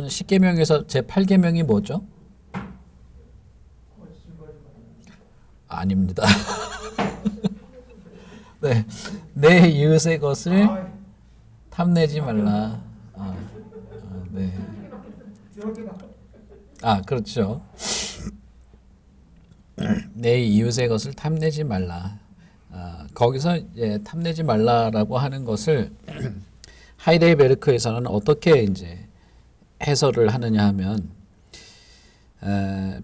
그러면 10계명에서 제 8계명이 뭐죠? 아닙니다. 네, 내 이웃의 것을 탐내지 말라. 네. 그렇죠. 내 이웃의 것을 탐내지 말라. 거기서 탐내지 말라라고 하는 것을 하이데이베르크에서는 어떻게 이제 해설을 하느냐 하면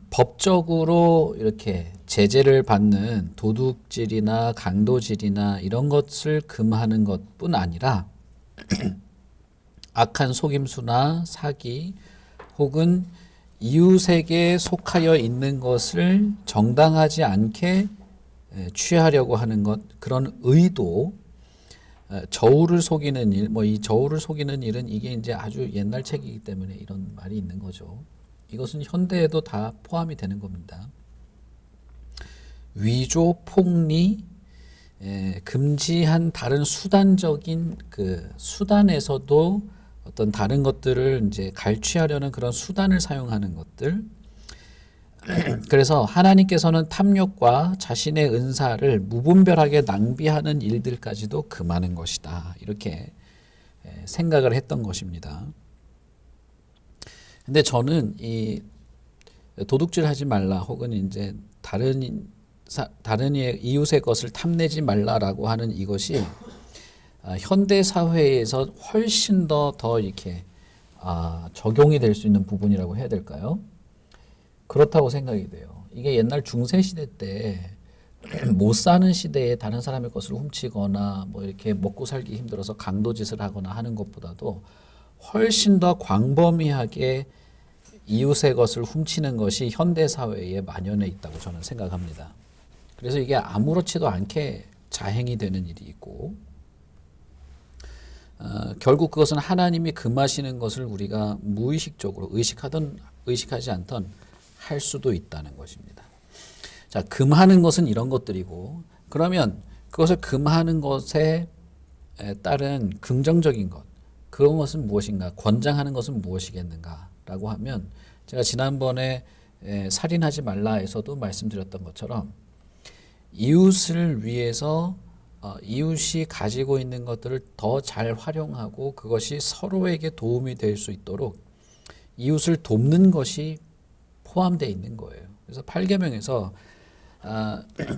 법적으로 이렇게 제재를 받는 도둑질이나 강도질이나 이런 것을 금하는 것뿐 아니라 악한 속임수나 사기 혹은 이웃에게 속하여 있는 것을 정당하지 않게 취하려고 하는 것, 그런 의도, 저울을 속이는 일, 이 저울을 속이는 일은 이게 이제 아주 옛날 책이기 때문에 이런 말이 있는 거죠. 이것은 현대에도 다 포함이 되는 겁니다. 위조, 폭리, 금지한 다른 수단적인 그 수단에서도 어떤 다른 것들을 이제 갈취하려는 그런 수단을 사용하는 것들. 그래서 하나님께서는 탐욕과 자신의 은사를 무분별하게 낭비하는 일들까지도 금하는 것이다. 이렇게 생각을 했던 것입니다. 근데 저는 이 도둑질 하지 말라 혹은 이제 다른 이웃의 것을 탐내지 말라라고 하는 이것이 현대 사회에서 훨씬 더 이렇게 적용이 될 수 있는 부분이라고 해야 될까요? 그렇다고 생각이 돼요. 이게 옛날 중세 시대 때 못 사는 시대에 다른 사람의 것을 훔치거나 뭐 이렇게 먹고 살기 힘들어서 강도짓을 하거나 하는 것보다도 훨씬 더 광범위하게 이웃의 것을 훔치는 것이 현대 사회에 만연해 있다고 저는 생각합니다. 그래서 이게 아무렇지도 않게 자행이 되는 일이 있고 결국 그것은 하나님이 금하시는 것을 우리가 무의식적으로 의식하든 의식하지 않든 할 수도 있다는 것입니다. 자, 금하는 것은 이런 것들이고 그러면 그것을 금하는 것에 따른 긍정적인 것, 그런 것은 무엇인가? 권장하는 것은 무엇이겠는가라고 하면 제가 지난번에 살인하지 말라에서도 말씀드렸던 것처럼 이웃을 위해서 이웃이 가지고 있는 것들을 더 잘 활용하고 그것이 서로에게 도움이 될 수 있도록 이웃을 돕는 것이 포함되어 있는 거예요. 그래서 8계명에서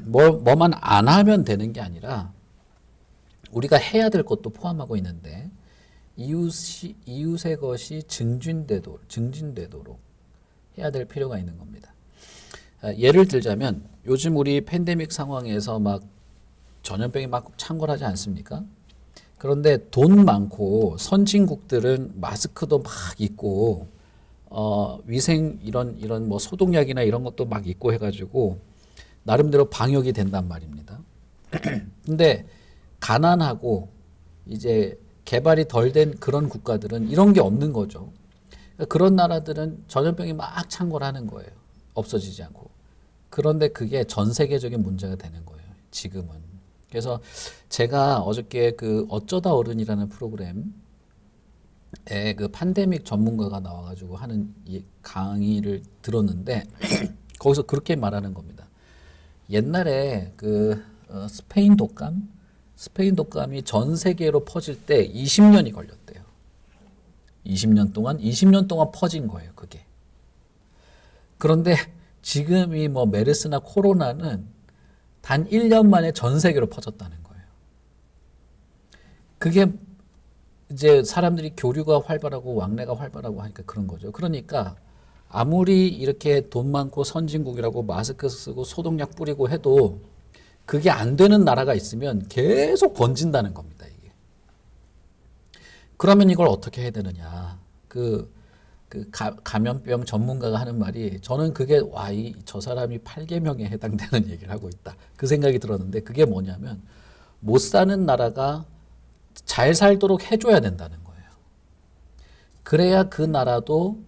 뭐만 안 하면 되는 게 아니라 우리가 해야 될 것도 포함하고 있는데 이웃의 것이 증진되도록 해야 될 필요가 있는 겁니다. 예를 들자면 요즘 우리 팬데믹 상황에서 막 전염병이 막 창궐하지 않습니까? 그런데 돈 많고 선진국들은 마스크도 막 있고 위생 이런 뭐 소독약이나 이런 것도 막 있고 해가지고 나름대로 방역이 된단 말입니다. 근데 가난하고 이제 개발이 덜 된 그런 국가들은 이런 게 없는 거죠. 그런 나라들은 전염병이 막 창궐하는 거예요. 없어지지 않고. 그런데 그게 전 세계적인 문제가 되는 거예요. 지금은. 그래서 제가 어저께 그 어쩌다 어른이라는 프로그램에 그 팬데믹 전문가가 나와가지고 하는 이 강의를 들었는데 거기서 그렇게 말하는 겁니다. 옛날에 그 스페인 독감이 전 세계로 퍼질 때 20년이 걸렸대요. 20년 동안 퍼진 거예요, 그게. 그런데 지금 이 뭐 메르스나 코로나는 단 1년 만에 전 세계로 퍼졌다는 거예요. 그게 이제 사람들이 교류가 활발하고 왕래가 활발하고 하니까 그런 거죠. 그러니까 아무리 이렇게 돈 많고 선진국이라고 마스크 쓰고 소독약 뿌리고 해도 그게 안 되는 나라가 있으면 계속 번진다는 겁니다, 이게. 그러면 이걸 어떻게 해야 되느냐. 감염병 전문가가 하는 말이 저는 그게 저 사람이 8계명에 해당되는 얘기를 하고 있다. 그 생각이 들었는데 그게 뭐냐면 못 사는 나라가 잘 살도록 해줘야 된다는 거예요. 그래야 그 나라도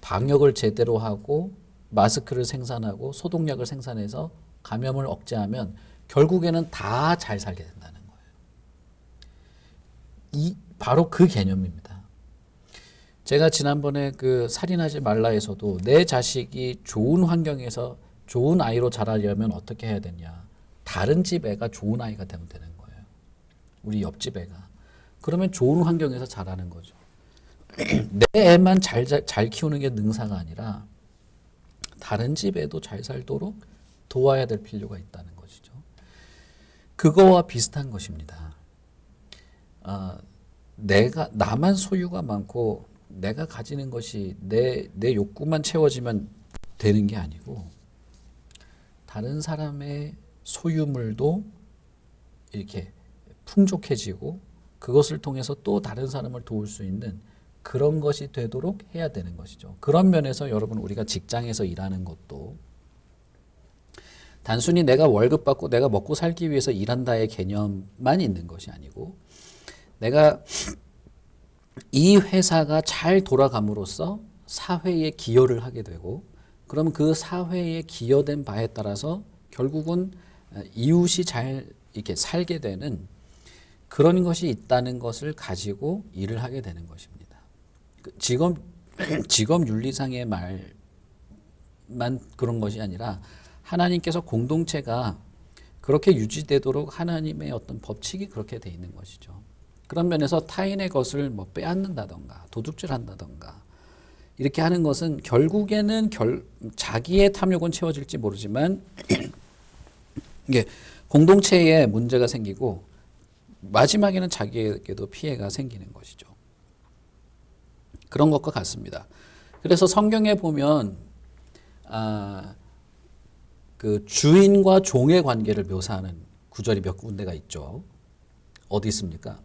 방역을 제대로 하고 마스크를 생산하고 소독약을 생산해서 감염을 억제하면 결국에는 다 잘 살게 된다는 거예요. 바로 그 개념입니다. 제가 지난번에 그 살인하지 말라에서도 내 자식이 좋은 환경에서 좋은 아이로 자라려면 어떻게 해야 되냐. 다른 집 애가 좋은 아이가 되면 되는 거예요. 우리 옆집 애가. 그러면 좋은 환경에서 자라는 거죠. 내 애만 잘 키우는 게 능사가 아니라 다른 집 애도 잘 살도록 도와야 될 필요가 있다는 것이죠. 그거와 비슷한 것입니다. 나만 소유가 많고 내가 가지는 것이 내 욕구만 채워지면 되는 게 아니고 다른 사람의 소유물도 이렇게 풍족해지고 그것을 통해서 또 다른 사람을 도울 수 있는 그런 것이 되도록 해야 되는 것이죠. 그런 면에서 여러분 우리가 직장에서 일하는 것도 단순히 내가 월급 받고 내가 먹고 살기 위해서 일한다의 개념만 있는 것이 아니고 내가 이 회사가 잘 돌아감으로써 사회에 기여를 하게 되고 그럼 그 사회에 기여된 바에 따라서 결국은 이웃이 잘 이렇게 살게 되는 그런 것이 있다는 것을 가지고 일을 하게 되는 것입니다. 직업 윤리상의 말만 그런 것이 아니라 하나님께서 공동체가 그렇게 유지되도록 하나님의 어떤 법칙이 그렇게 돼 있는 것이죠. 그런 면에서 타인의 것을 뭐 빼앗는다던가 도둑질한다던가 이렇게 하는 것은 결국에는 자기의 탐욕은 채워질지 모르지만 이게 공동체에 문제가 생기고 마지막에는 자기에게도 피해가 생기는 것이죠. 그런 것과 같습니다. 그래서 성경에 보면 그 주인과 종의 관계를 묘사하는 구절이 몇 군데가 있죠. 어디 있습니까?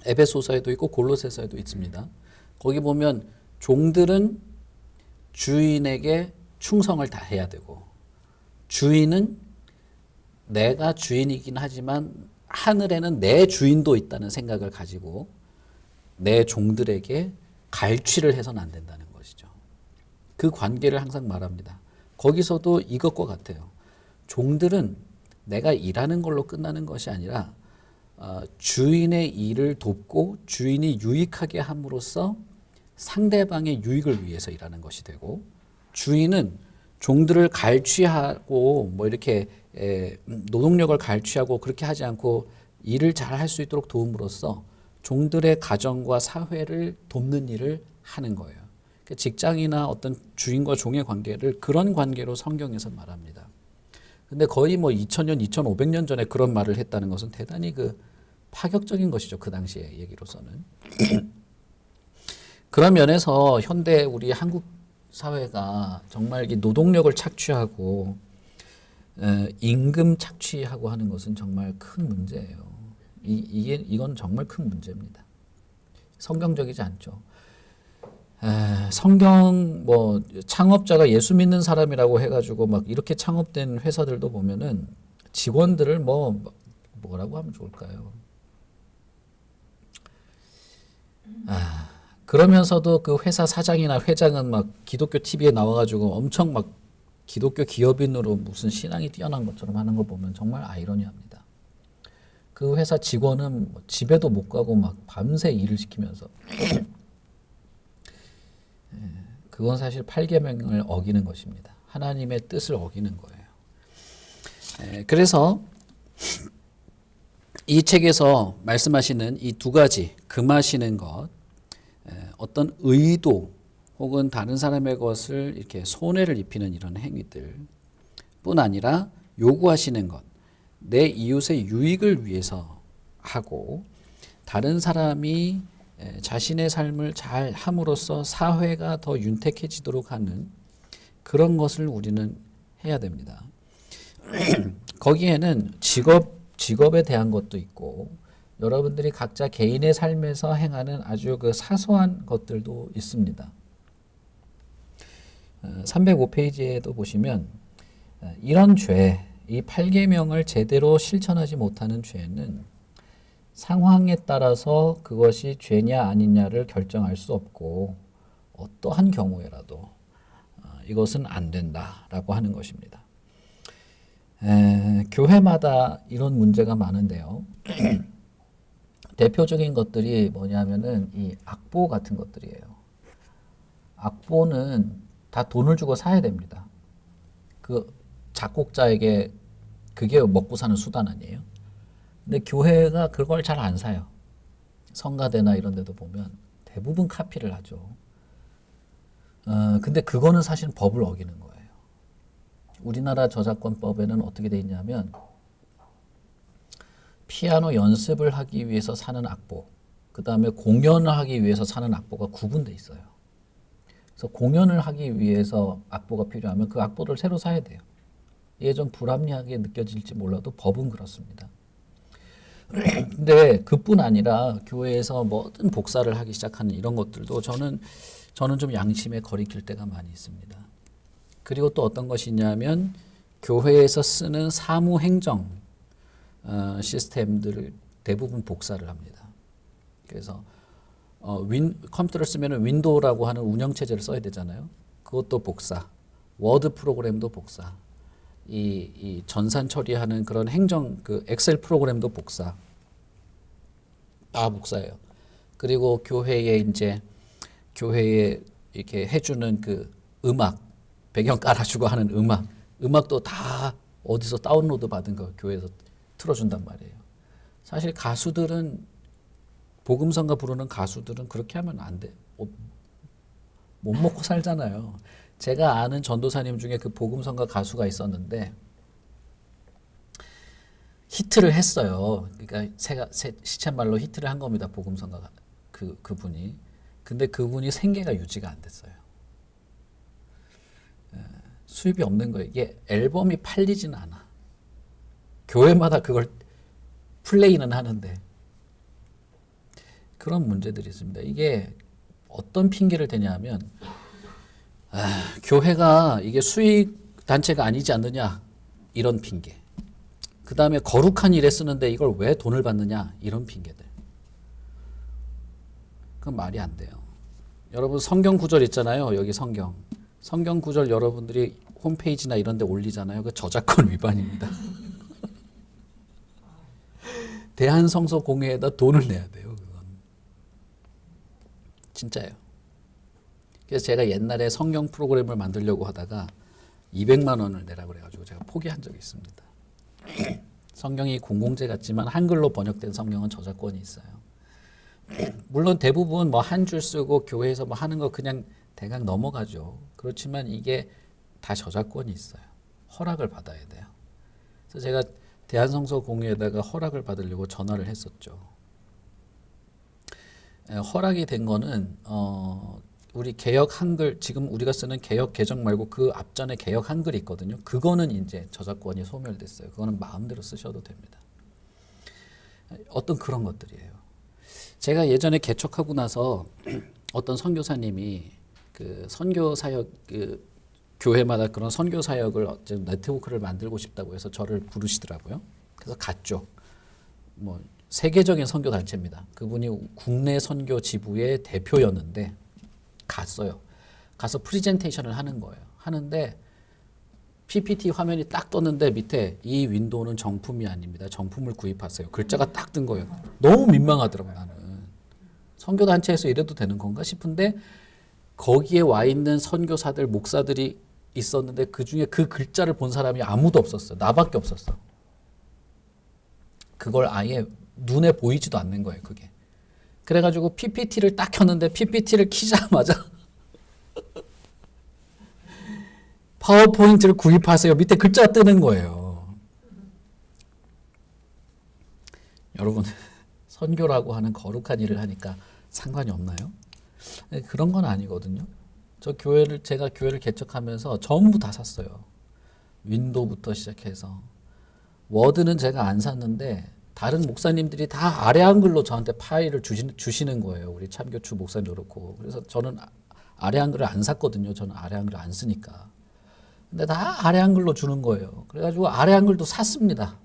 에베소서에도 있고 골로새서에도 있습니다. 거기 보면 종들은 주인에게 충성을 다해야 되고 주인은 내가 주인이긴 하지만 하늘에는 내 주인도 있다는 생각을 가지고 내 종들에게 갈취를 해서는 안 된다는 것이죠. 그 관계를 항상 말합니다. 거기서도 이것과 같아요. 종들은 내가 일하는 걸로 끝나는 것이 아니라 주인의 일을 돕고 주인이 유익하게 함으로써 상대방의 유익을 위해서 일하는 것이 되고 주인은 종들을 갈취하고 뭐 이렇게 노동력을 갈취하고 그렇게 하지 않고 일을 잘 할 수 있도록 도움으로써 종들의 가정과 사회를 돕는 일을 하는 거예요. 직장이나 어떤 주인과 종의 관계를 그런 관계로 성경에서 말합니다. 근데 거의 뭐 2000년, 2500년 전에 그런 말을 했다는 것은 대단히 그 파격적인 것이죠. 그 당시의 얘기로서는. 그런 면에서 현대 우리 한국 사회가 정말 이 노동력을 착취하고 임금 착취하고 하는 것은 정말 큰 문제예요. 이건 정말 큰 문제입니다. 성경적이지 않죠. 성경 뭐 창업자가 예수 믿는 사람이라고 해가지고 막 이렇게 창업된 회사들도 보면은 직원들을 뭐라고 하면 좋을까요? 그러면서도 그 회사 사장이나 회장은 막 기독교 TV에 나와가지고 엄청 막 기독교 기업인으로 무슨 신앙이 뛰어난 것처럼 하는 거 보면 정말 아이러니합니다. 그 회사 직원은 집에도 못 가고 막 밤새 일을 시키면서 그건 사실 8계명을 어기는 것입니다. 하나님의 뜻을 어기는 거예요. 그래서 이 책에서 말씀하시는 이 두 가지 금하시는 것, 어떤 의도 혹은 다른 사람의 것을 이렇게 손해를 입히는 이런 행위들 뿐 아니라 요구하시는 것, 내 이웃의 유익을 위해서 하고 다른 사람이 자신의 삶을 잘 함으로써 사회가 더 윤택해지도록 하는 그런 것을 우리는 해야 됩니다. 거기에는 직업에 대한 것도 있고 여러분들이 각자 개인의 삶에서 행하는 아주 그 사소한 것들도 있습니다. 305페이지에도 보시면 이런 죄, 이 8계명을 제대로 실천하지 못하는 죄는 상황에 따라서 그것이 죄냐 아니냐를 결정할 수 없고 어떠한 경우에라도 이것은 안 된다라고 하는 것입니다. 교회마다 이런 문제가 많은데요. 대표적인 것들이 뭐냐면은 이 악보 같은 것들이에요. 악보는 다 돈을 주고 사야 됩니다. 그 작곡자에게 그게 먹고 사는 수단 아니에요? 근데 교회가 그걸 잘 안 사요. 성가대나 이런 데도 보면 대부분 카피를 하죠. 근데 그거는 사실 법을 어기는 거예요. 우리나라 저작권법에는 어떻게 돼 있냐면 피아노 연습을 하기 위해서 사는 악보, 그 다음에 공연을 하기 위해서 사는 악보가 구분돼 있어요. 그래서 공연을 하기 위해서 악보가 필요하면 그 악보를 새로 사야 돼요. 이게 좀 불합리하게 느껴질지 몰라도 법은 그렇습니다. 근데 그뿐 아니라 교회에서 뭐든 복사를 하기 시작하는 이런 것들도 저는 좀 양심에 거리낄 때가 많이 있습니다. 그리고 또 어떤 것이 있냐면 교회에서 쓰는 사무행정 시스템들을 대부분 복사를 합니다. 그래서 컴퓨터를 쓰면 윈도우라고 하는 운영체제를 써야 되잖아요. 그것도 복사, 워드 프로그램도 복사, 이 전산 처리하는 그런 행정 그 엑셀 프로그램도 복사, 다 복사예요. 그리고 교회에 이렇게 해주는 그 음악, 배경 깔아주고 하는 음악도 다 어디서 다운로드 받은 거 교회에서 틀어준단 말이에요. 사실 가수들은 복음성가 부르는 가수들은 그렇게 하면 안 돼. 못 먹고 살잖아요. 제가 아는 전도사님 중에 그 복음성가 가수가 있었는데 히트를 했어요. 그러니까 시쳇말로 히트를 한 겁니다. 복음성가 그분이. 근데 그분이 생계가 유지가 안 됐어요. 수입이 없는 거예요. 이게 앨범이 팔리지는 않아. 교회마다 그걸 플레이는 하는데 그런 문제들이 있습니다. 이게 어떤 핑계를 대냐면 교회가 이게 수익 단체가 아니지 않느냐 이런 핑계. 그 다음에 거룩한 일에 쓰는데 이걸 왜 돈을 받느냐 이런 핑계들. 그건 말이 안 돼요. 여러분 성경 구절 있잖아요. 여기 성경 구절 여러분들이 홈페이지나 이런 데 올리잖아요. 그 저작권 위반입니다. 대한성서공회에다 돈을 내야 돼요. 그건. 진짜예요. 그래서 제가 옛날에 성경 프로그램을 만들려고 하다가 200만 원을 내라 그래가지고 제가 포기한 적이 있습니다. 성경이 공공재 같지만 한글로 번역된 성경은 저작권이 있어요. 물론 대부분 뭐 한 줄 쓰고 교회에서 뭐 하는 거 그냥 대강 넘어가죠. 그렇지만 이게 다 저작권이 있어요. 허락을 받아야 돼요. 그래서 제가 대한성서공회에다가 허락을 받으려고 전화를 했었죠. 허락이 된 거는 우리 개역 한글 지금 우리가 쓰는 개역 개정 말고 그 앞전에 개역 한글이 있거든요. 그거는 이제 저작권이 소멸됐어요. 그거는 마음대로 쓰셔도 됩니다. 어떤 그런 것들이에요. 제가 예전에 개척하고 나서 어떤 선교사님이 그 선교 사역 그 교회마다 그런 선교 사역을 네트워크를 만들고 싶다고 해서 저를 부르시더라고요. 그래서 갔죠. 뭐 세계적인 선교 단체입니다. 그분이 국내 선교 지부의 대표였는데 갔어요. 가서 프리젠테이션을 하는 거예요. 하는데 PPT 화면이 딱 떴는데 밑에 이 윈도우는 정품이 아닙니다. 정품을 구입하세요. 글자가 딱 뜬 거예요. 너무 민망하더라고요. 나는. 선교단체에서 이래도 되는 건가 싶은데 거기에 와 있는 선교사들, 목사들이 있었는데 그중에 그 글자를 본 사람이 아무도 없었어요. 나밖에 없었어. 그걸 아예 눈에 보이지도 않는 거예요. 그게. 그래가지고 PPT를 딱 켰는데 PPT를 키자마자 파워포인트를 구입하세요. 밑에 글자가 뜨는 거예요. 여러분 선교라고 하는 거룩한 일을 하니까 상관이 없나요? 그런 건 아니거든요. 제가 교회를 개척하면서 전부 다 샀어요. 윈도우부터 시작해서 워드는 제가 안 샀는데 다른 목사님들이 다 아래 한글로 저한테 파일을 주시는 거예요. 우리 참교추 목사님 그렇고. 그래서 저는 아래 한글을 안 샀거든요. 저는 아래 한글을 안 쓰니까. 근데 다 아래 한글로 주는 거예요. 그래가지고 아래 한글도 샀습니다.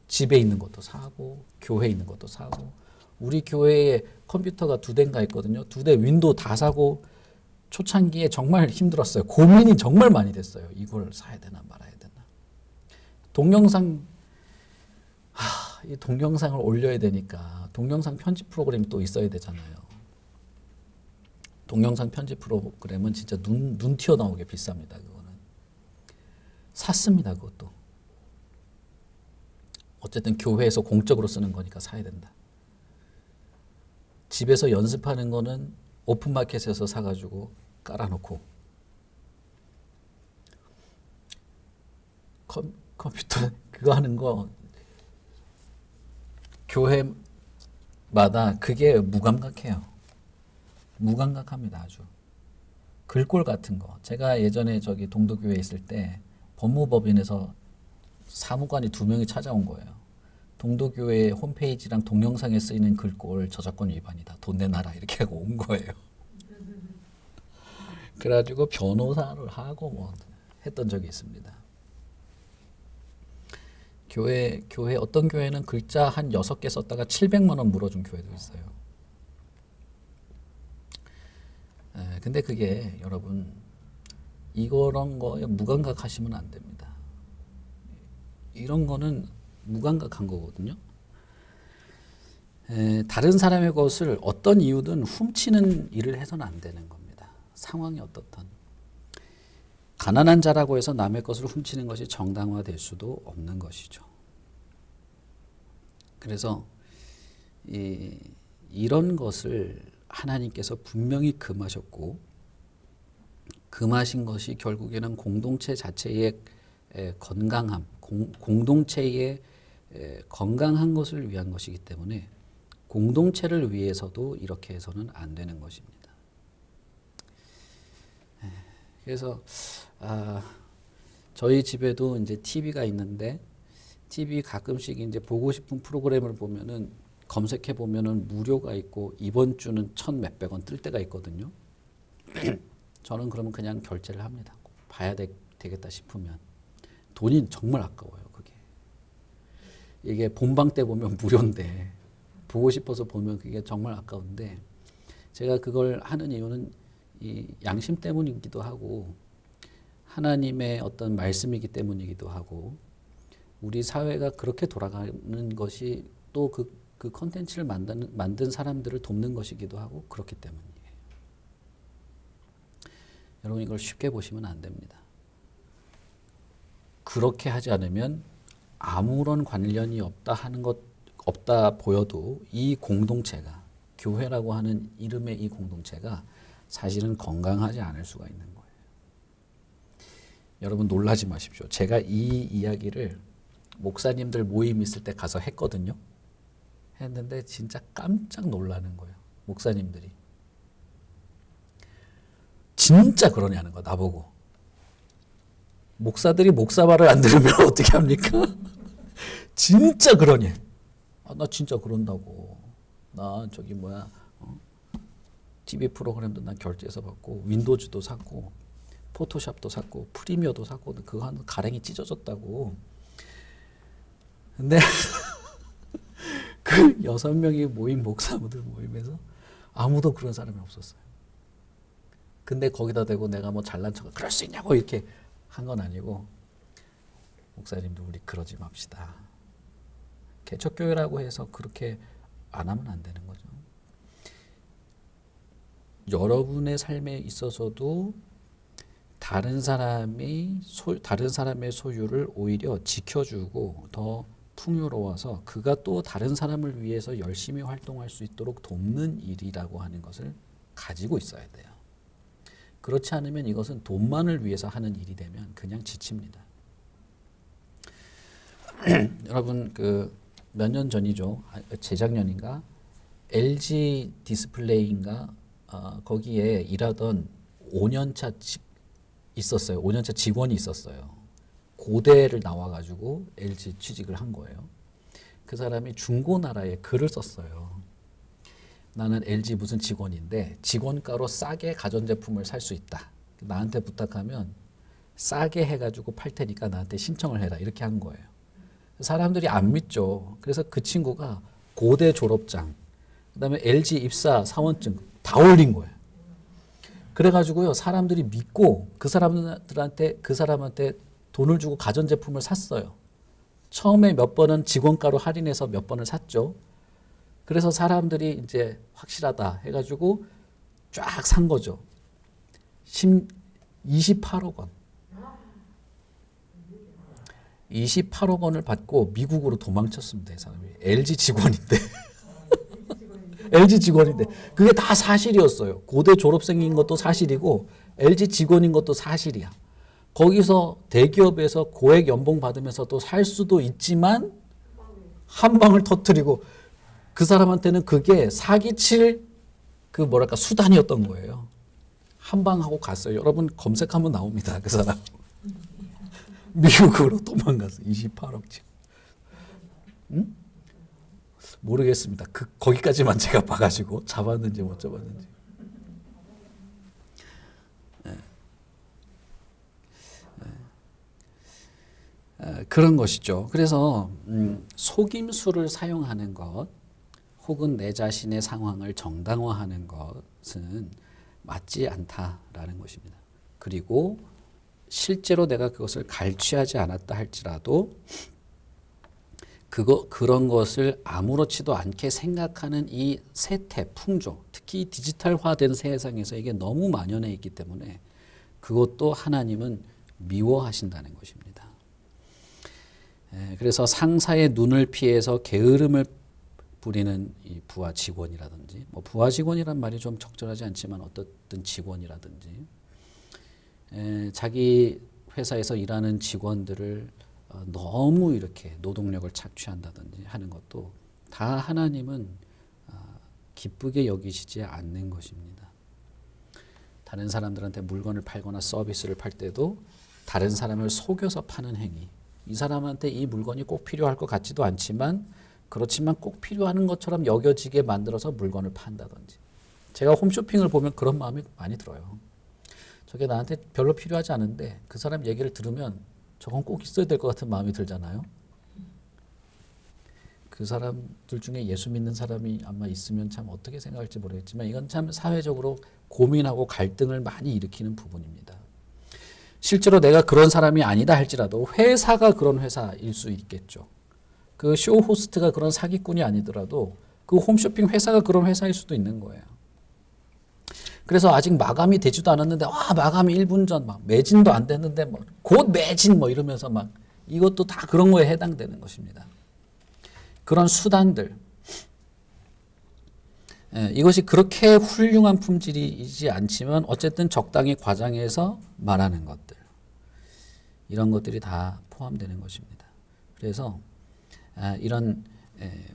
집에 있는 것도 사고 교회에 있는 것도 사고 우리 교회에 컴퓨터가 2대인가 있거든요. 2대 윈도우 다 사고 초창기에 정말 힘들었어요. 고민이 정말 많이 됐어요. 이걸 사야 되나 말아야 되나. 동영상 이 동영상을 올려야 되니까 동영상 편집 프로그램이 또 있어야 되잖아요. 동영상 편집 프로그램은 진짜 눈 튀어나오게 비쌉니다. 그거는 샀습니다. 그것도 어쨌든 교회에서 공적으로 쓰는 거니까 사야 된다. 집에서 연습하는 거는 오픈마켓에서 사가지고 깔아놓고 컴퓨터 그거 하는 거 교회마다 그게 무감각해요. 무감각합니다. 아주 글꼴 같은 거. 제가 예전에 저기 동도교회에 있을 때 법무법인에서 사무관이 2명이 찾아온 거예요. 동도교회 홈페이지랑 동영상에 쓰이는 글꼴 저작권 위반이다. 돈 내놔라 이렇게 하고 온 거예요. 그래가지고 변호사를 하고 뭐 했던 적이 있습니다. 교회 어떤 교회는 글자 한 6개 썼다가 700만 원 물어준 교회도 있어요. 근데 그게 여러분 이런 거에 무감각하시면 안 됩니다. 이런 거는 무감각한 거거든요. 다른 사람의 것을 어떤 이유든 훔치는 일을 해서는 안 되는 겁니다. 상황이 어떻든. 가난한 자라고 해서 남의 것을 훔치는 것이 정당화될 수도 없는 것이죠. 그래서 이런 것을 하나님께서 분명히 금하셨고 금하신 것이 결국에는 공동체 자체의 건강함, 공동체의 건강한 것을 위한 것이기 때문에 공동체를 위해서도 이렇게 해서는 안 되는 것입니다. 그래서 저희 집에도 이제 TV가 있는데 TV 가끔씩 이제 보고 싶은 프로그램을 보면은 검색해 보면은 무료가 있고 이번 주는 1,000 몇백 원 뜰 때가 있거든요. 저는 그러면 그냥 결제를 합니다. 봐야 되겠다 싶으면 돈이 정말 아까워요. 그게 이게 본방 때 보면 무료인데 보고 싶어서 보면 그게 정말 아까운데 제가 그걸 하는 이유는 이 양심 때문이기도 하고 하나님의 어떤 말씀이기 때문이기도 하고 우리 사회가 그렇게 돌아가는 것이 또 그 컨텐츠를 만든 사람들을 돕는 것이기도 하고 그렇기 때문이에요. 여러분 이걸 쉽게 보시면 안 됩니다. 그렇게 하지 않으면 아무런 관련이 없다 보여도 이 공동체가 교회라고 하는 이름의 이 공동체가 사실은 건강하지 않을 수가 있는 거예요. 여러분 놀라지 마십시오. 제가 이 이야기를 목사님들 모임 있을 때 가서 했거든요. 했는데 진짜 깜짝 놀라는 거예요. 목사님들이. 진짜 그러냐는 거 나보고. 목사들이 목사 말을 안 들으면 어떻게 합니까? 진짜 그러니. 나 진짜 그런다고. 나 저기 TV 프로그램도 난 결제해서 받고 윈도우즈도 샀고 포토샵도 샀고 프리미어도 샀고 그거 한 가랭이 찢어졌다고. 근데 그 6명이 모인 목사들 모임에서 아무도 그런 사람이 없었어요. 근데 거기다 대고 내가 뭐 잘난 척 그럴 수 있냐고 이렇게 한 건 아니고 목사님도 우리 그러지 맙시다. 개척교회라고 해서 그렇게 안 하면 안 되는 거죠. 여러분의 삶에 있어서도 다른 사람의 소유를 오히려 지켜주고 더 풍요로워서 그가 또 다른 사람을 위해서 열심히 활동할 수 있도록 돕는 일이라고 하는 것을 가지고 있어야 돼요. 그렇지 않으면 이것은 돈만을 위해서 하는 일이 되면 그냥 지칩니다. 여러분 몇 년 전이죠. 재작년인가 LG 디스플레이인가 거기에 일하던 5년차 있었어요. 5년차 직원이 있었어요. 고대를 나와가지고 LG 취직을 한 거예요. 그 사람이 중고나라에 글을 썼어요. 나는 LG 무슨 직원인데 직원가로 싸게 가전제품을 살 수 있다. 나한테 부탁하면 싸게 해가지고 팔 테니까 나한테 신청을 해라. 이렇게 한 거예요. 사람들이 안 믿죠. 그래서 그 친구가 고대 졸업장, 그다음에 LG 입사 사원증 다 올린 거예요. 그래가지고요 사람들이 믿고 그 사람한테 돈을 주고 가전제품을 샀어요. 처음에 몇 번은 직원가로 할인해서 몇 번을 샀죠. 그래서 사람들이 이제 확실하다 해가지고 쫙 산 거죠. 28억 원. 28억 원을 받고 미국으로 도망쳤습니다. 이 사람이. LG 직원인데. LG 직원인데. 그게 다 사실이었어요. 고대 졸업생인 것도 사실이고 LG 직원인 것도 사실이야. 거기서 대기업에서 고액 연봉 받으면서도 살 수도 있지만 한 방을 터뜨리고 그 사람한테는 그게 사기칠 그 뭐랄까 수단이었던 거예요. 한 방 하고 갔어요. 여러분 검색하면 나옵니다. 그 사람. 미국으로 도망갔어. 28억치. 응? 모르겠습니다. 거기까지만 제가 봐가지고 잡았는지 못 잡았는지. 그런 것이죠. 그래서 속임수를 사용하는 것 혹은 내 자신의 상황을 정당화하는 것은 맞지 않다라는 것입니다. 그리고 실제로 내가 그것을 갈취하지 않았다 할지라도 그런 것을 아무렇지도 않게 생각하는 이 세태, 풍조, 특히 디지털화된 세상에서 이게 너무 만연해 있기 때문에 그것도 하나님은 미워하신다는 것입니다. 그래서 상사의 눈을 피해서 게으름을 부리는 이 부하 직원이라든지, 뭐 부하 직원이란 말이 좀 적절하지 않지만 어떻든 직원이라든지, 자기 회사에서 일하는 직원들을 너무 이렇게 노동력을 착취한다든지 하는 것도 다 하나님은 기쁘게 여기시지 않는 것입니다. 다른 사람들한테 물건을 팔거나 서비스를 팔 때도 다른 사람을 속여서 파는 행위, 이 사람한테 이 물건이 꼭 필요할 것 같지도 않지만 그렇지만 꼭 필요한 것처럼 여겨지게 만들어서 물건을 판다든지. 제가 홈쇼핑을 보면 그런 마음이 많이 들어요. 저게 나한테 별로 필요하지 않은데 그 사람 얘기를 들으면 저건 꼭 있어야 될 것 같은 마음이 들잖아요. 그 사람들 중에 예수 믿는 사람이 아마 있으면 참 어떻게 생각할지 모르겠지만 이건 참 사회적으로 고민하고 갈등을 많이 일으키는 부분입니다. 실제로 내가 그런 사람이 아니다 할지라도 회사가 그런 회사일 수 있겠죠. 그 쇼 호스트가 그런 사기꾼이 아니더라도 그 홈쇼핑 회사가 그런 회사일 수도 있는 거예요. 그래서 아직 마감이 되지도 않았는데 마감이 1분 전 막 매진도 안 됐는데 뭐 곧 매진 뭐 이러면서 막 이것도 다 그런 거에 해당되는 것입니다. 그런 수단들, 이것이 그렇게 훌륭한 품질이지 않지만 어쨌든 적당히 과장해서 말하는 것들, 이런 것들이 다 포함되는 것입니다. 그래서 이런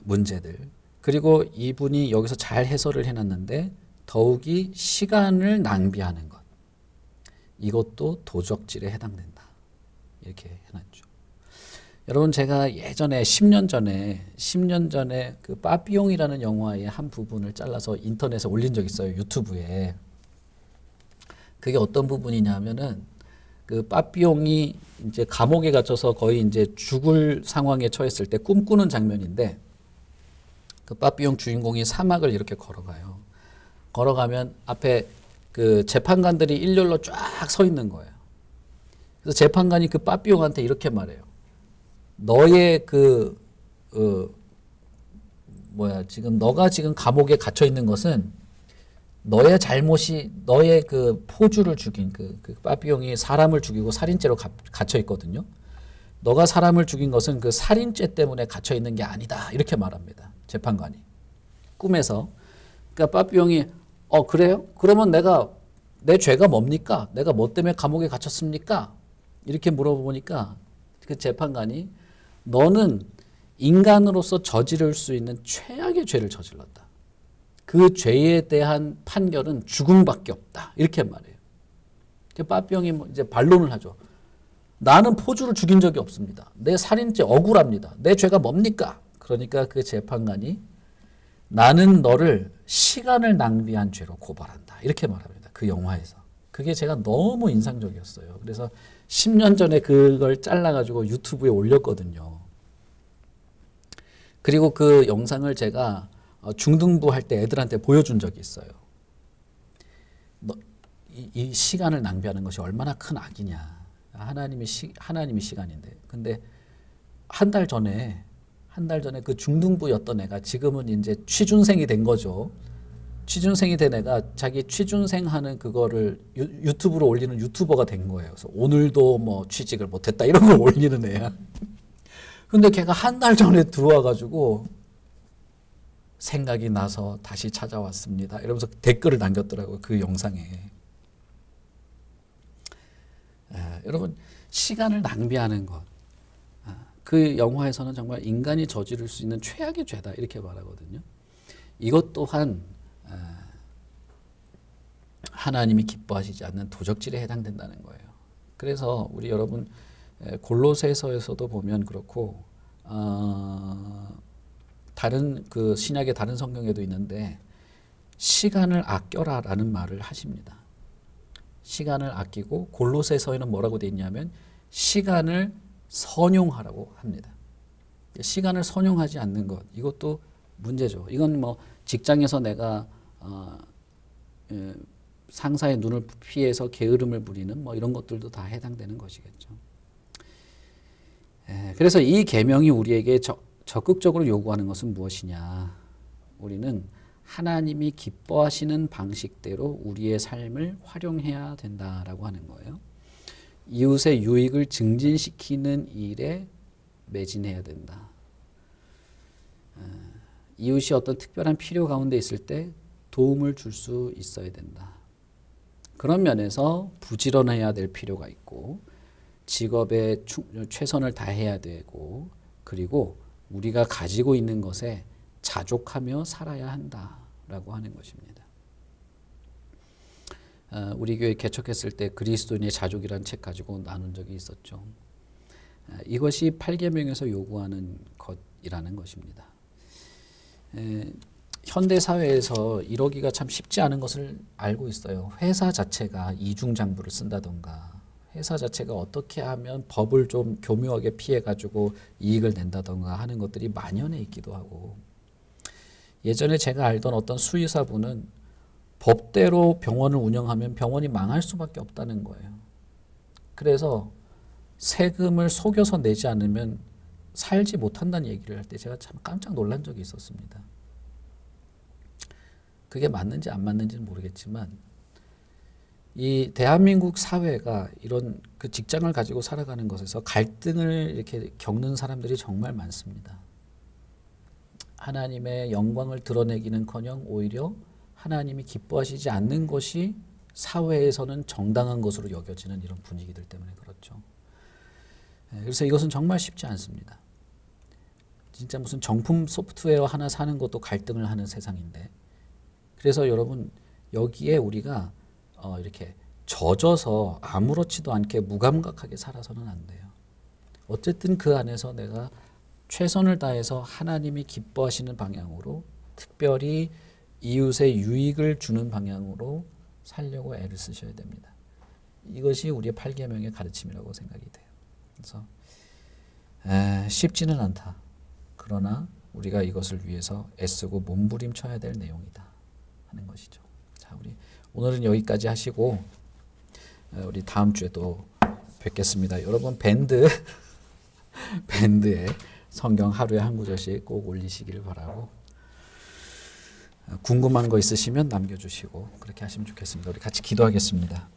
문제들, 그리고 이분이 여기서 잘 해설을 해놨는데 더욱이 시간을 낭비하는 것, 이것도 도적질에 해당된다, 이렇게 해놨죠. 여러분 제가 예전에 10년 전에 그 빠삐용이라는 영화의 한 부분을 잘라서 인터넷에 올린 적 있어요. 유튜브에. 그게 어떤 부분이냐면은 그 빠삐용이 이제 감옥에 갇혀서 거의 이제 죽을 상황에 처했을 때 꿈꾸는 장면인데, 그 빠삐용 주인공이 사막을 이렇게 걸어가요. 걸어가면 앞에 그 재판관들이 일렬로 쫙 서 있는 거예요. 그래서 재판관이 그 빠삐용한테 이렇게 말해요. 너의 너가 지금 감옥에 갇혀 있는 것은 너의 잘못이, 너의 그 포주를 죽인 그 빠삐용이 사람을 죽이고 살인죄로 갇혀 있거든요. 너가 사람을 죽인 것은 그 살인죄 때문에 갇혀 있는 게 아니다, 이렇게 말합니다. 재판관이 꿈에서. 그러니까 빠삐용이 그래요? 그러면 내 죄가 뭡니까? 내가 뭐 때문에 감옥에 갇혔습니까? 이렇게 물어보니까 그 재판관이 너는 인간으로서 저지를 수 있는 최악의 죄를 저질렀다. 그 죄에 대한 판결은 죽음밖에 없다, 이렇게 말해요. 빠삐용이 이제 반론을 하죠. 나는 포주를 죽인 적이 없습니다. 내 살인죄 억울합니다. 내 죄가 뭡니까? 그러니까 그 재판관이 나는 너를 시간을 낭비한 죄로 고발한다, 이렇게 말합니다. 그 영화에서. 그게 제가 너무 인상적이었어요. 그래서 10년 전에 그걸 잘라가지고 유튜브에 올렸거든요. 그리고 그 영상을 제가 중등부 할 때 애들한테 보여준 적이 있어요. 이 시간을 낭비하는 것이 얼마나 큰 악이냐. 하나님이 시간인데. 근데 한 달 전에 그 중등부였던 애가 지금은 이제 취준생이 된 거죠. 취준생이 된 애가 자기 취준생 하는 그거를 유튜브로 올리는 유튜버가 된 거예요. 그래서 오늘도 뭐 취직을 못했다 이런 걸 올리는 애야. 근데 걔가 한 달 전에 들어와 가지고 생각이 나서 다시 찾아왔습니다. 이러면서 댓글을 남겼더라고요. 그 영상에. 여러분 시간을 낭비하는 것. 그 영화에서는 정말 인간이 저지를 수 있는 최악의 죄다 이렇게 말하거든요. 이것 또한 하나님이 기뻐하시지 않는 도적질에 해당된다는 거예요. 그래서 우리 여러분 골로새서에서도 보면 그렇고 다른 그 신약의 다른 성경에도 있는데 시간을 아껴라라는 말을 하십니다. 시간을 아끼고 골로새서에는 뭐라고 돼 있냐면 시간을 선용하라고 합니다. 시간을 선용하지 않는 것 이것도 문제죠. 이건 뭐 직장에서 내가 상사의 눈을 피해서 게으름을 부리는 뭐 이런 것들도 다 해당되는 것이겠죠. 그래서 이 계명이 우리에게 적극적으로 요구하는 것은 무엇이냐? 우리는 하나님이 기뻐하시는 방식대로 우리의 삶을 활용해야 된다라고 하는 거예요. 이웃의 유익을 증진시키는 일에 매진해야 된다. 이웃이 어떤 특별한 필요 가운데 있을 때 도움을 줄 수 있어야 된다. 그런 면에서 부지런해야 될 필요가 있고 직업에 최선을 다해야 되고 그리고 우리가 가지고 있는 것에 자족하며 살아야 한다라고 하는 것입니다. 우리 교회 개척했을 때 그리스도인의 자족이라는 책 가지고 나눈 적이 있었죠. 이것이 8계명에서 요구하는 것이라는 것입니다. 현대 사회에서 이러기가 참 쉽지 않은 것을 알고 있어요. 회사 자체가 이중장부를 쓴다던가 회사 자체가 어떻게 하면 법을 좀 교묘하게 피해가지고 이익을 낸다던가 하는 것들이 만연해 있기도 하고 예전에 제가 알던 어떤 수의사분은 법대로 병원을 운영하면 병원이 망할 수밖에 없다는 거예요. 그래서 세금을 속여서 내지 않으면 살지 못한다는 얘기를 할 때 제가 참 깜짝 놀란 적이 있었습니다. 그게 맞는지 안 맞는지는 모르겠지만 이 대한민국 사회가 이런 그 직장을 가지고 살아가는 것에서 갈등을 이렇게 겪는 사람들이 정말 많습니다. 하나님의 영광을 드러내기는커녕 오히려 하나님이 기뻐하시지 않는 것이 사회에서는 정당한 것으로 여겨지는 이런 분위기들 때문에 그렇죠. 그래서 이것은 정말 쉽지 않습니다. 진짜 무슨 정품 소프트웨어 하나 사는 것도 갈등을 하는 세상인데 그래서 여러분 여기에 우리가 이렇게 젖어서 아무렇지도 않게 무감각하게 살아서는 안 돼요. 어쨌든 그 안에서 내가 최선을 다해서 하나님이 기뻐하시는 방향으로 특별히 이웃의 유익을 주는 방향으로 살려고 애를 쓰셔야 됩니다. 이것이 우리의 8계명의 가르침이라고 생각이 돼요. 그래서 쉽지는 않다. 그러나 우리가 이것을 위해서 애쓰고 몸부림쳐야 될 내용이다 하는 것이죠. 자, 우리 오늘은 여기까지 하시고 우리 다음 주에 또 뵙겠습니다. 여러분 밴드에 성경 하루에 한 구절씩 꼭 올리시기를 바라고 궁금한 거 있으시면 남겨주시고 그렇게 하시면 좋겠습니다. 우리 같이 기도하겠습니다.